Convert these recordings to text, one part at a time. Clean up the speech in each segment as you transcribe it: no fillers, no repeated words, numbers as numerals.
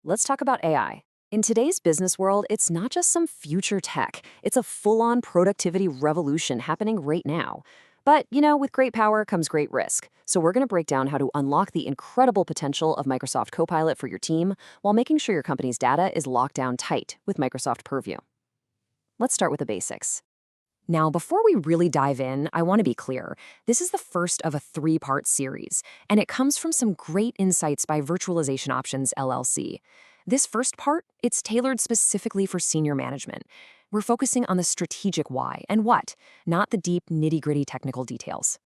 Let's talk about AI. In today's business world, it's not just some future tech. It's a full-on productivity revolution happening right now. But, with great power comes great risk. So we're going to break down how to unlock the incredible potential of Microsoft Copilot for your team while making sure your company's data is locked down tight with Microsoft Purview. Let's start with the basics. Now, before we really dive in, I want to be clear. This is the first of a three-part series, and it comes from some great insights by Virtualization Options LLC. This first part, it's tailored specifically for senior management. We're focusing on the strategic why and what, not the deep, nitty-gritty technical details.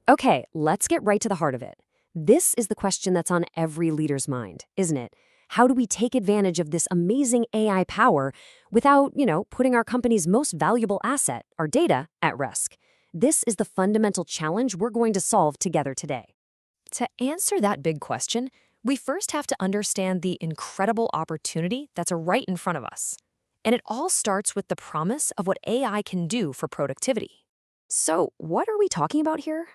Okay, let's get right to the heart of it. This is the question that's on every leader's mind, isn't it? How do we take advantage of this amazing AI power without, putting our company's most valuable asset, our data, at risk? This is the fundamental challenge we're going to solve together today. To answer that big question, we first have to understand the incredible opportunity that's right in front of us. And it all starts with the promise of what AI can do for productivity. So, what are we talking about here?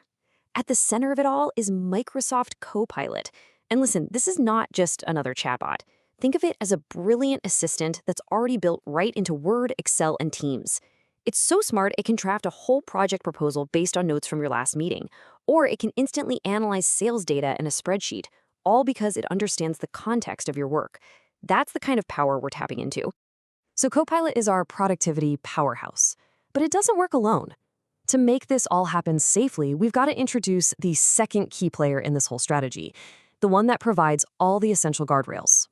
At the center of it all is Microsoft Copilot. And listen, this is not just another chatbot. Think of it as a brilliant assistant that's already built right into Word, Excel, and Teams. It's so smart it can draft a whole project proposal based on notes from your last meeting, or it can instantly analyze sales data in a spreadsheet, all because it understands the context of your work. That's the kind of power we're tapping into. So Copilot is our productivity powerhouse, but it doesn't work alone. To make this all happen safely, we've got to introduce the second key player in this whole strategy, the one that provides all the essential guardrails.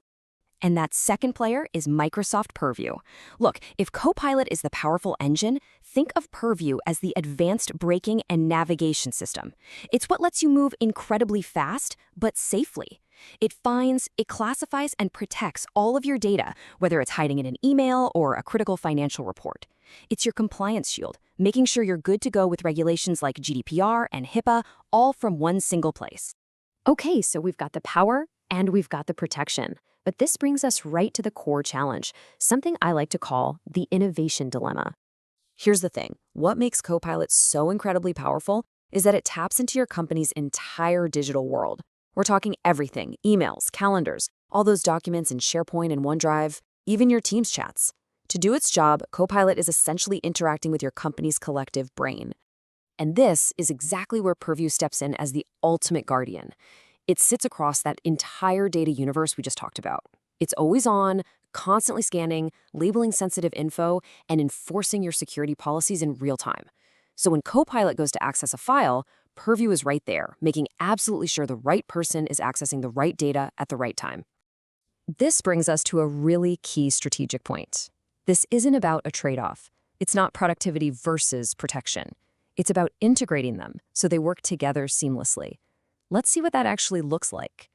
And that second player is Microsoft Purview. Look, if Copilot is the powerful engine, think of Purview as the advanced braking and navigation system. It's what lets you move incredibly fast, but safely. It finds, it classifies, and protects all of your data, whether it's hiding in an email or a critical financial report. It's your compliance shield, making sure you're good to go with regulations like GDPR and HIPAA, all from one single place. Okay, so we've got the power and we've got the protection. But this brings us right to the core challenge, something I like to call the innovation dilemma. Here's the thing. What makes Copilot so incredibly powerful is that it taps into your company's entire digital world. We're talking everything, emails, calendars, all those documents in SharePoint and OneDrive, even your Teams chats. To do its job, Copilot is essentially interacting with your company's collective brain. And this is exactly where Purview steps in as the ultimate guardian. It sits across that entire data universe we just talked about. It's always on, constantly scanning, labeling sensitive info, and enforcing your security policies in real time. So when Copilot goes to access a file, Purview is right there, making absolutely sure the right person is accessing the right data at the right time. This brings us to a really key strategic point. This isn't about a trade-off. It's not productivity versus protection. It's about integrating them so they work together seamlessly. Let's see what that actually looks like.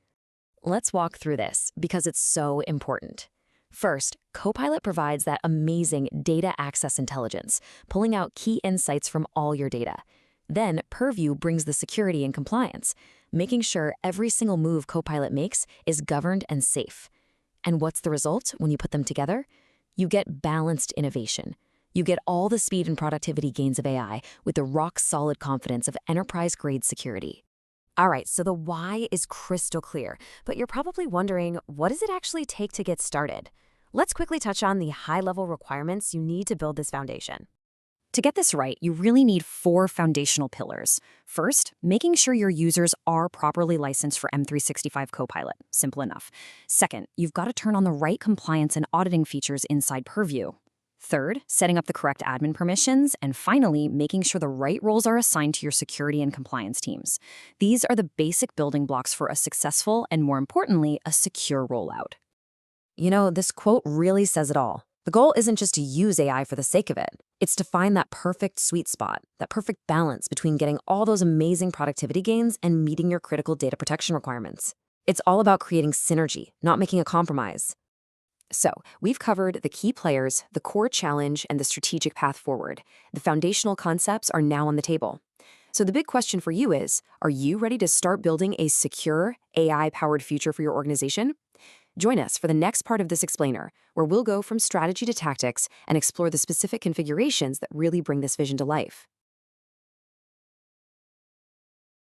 Let's walk through this because it's so important. First, Copilot provides that amazing data access intelligence, pulling out key insights from all your data. Then, Purview brings the security and compliance, making sure every single move Copilot makes is governed and safe. And what's the result when you put them together? You get balanced innovation. You get all the speed and productivity gains of AI with the rock-solid confidence of enterprise-grade security. All right, so the why is crystal clear, but you're probably wondering, what does it actually take to get started? Let's quickly touch on the high-level requirements you need to build this foundation. To get this right, you really need 4 foundational pillars. First, making sure your users are properly licensed for M365 Copilot. Simple enough. Second, you've got to turn on the right compliance and auditing features inside Purview. Third, setting up the correct admin permissions, and finally, making sure the right roles are assigned to your security and compliance teams. These are the basic building blocks for a successful and, more importantly, a secure rollout. This quote really says it all. The goal isn't just to use AI for the sake of it. It's to find that perfect sweet spot, that perfect balance between getting all those amazing productivity gains and meeting your critical data protection requirements. It's all about creating synergy, not making a compromise. So, we've covered the key players, the core challenge, and the strategic path forward. The foundational concepts are now on the table. So the big question for you is, are you ready to start building a secure, AI-powered future for your organization? Join us for the next part of this explainer, where we'll go from strategy to tactics and explore the specific configurations that really bring this vision to life.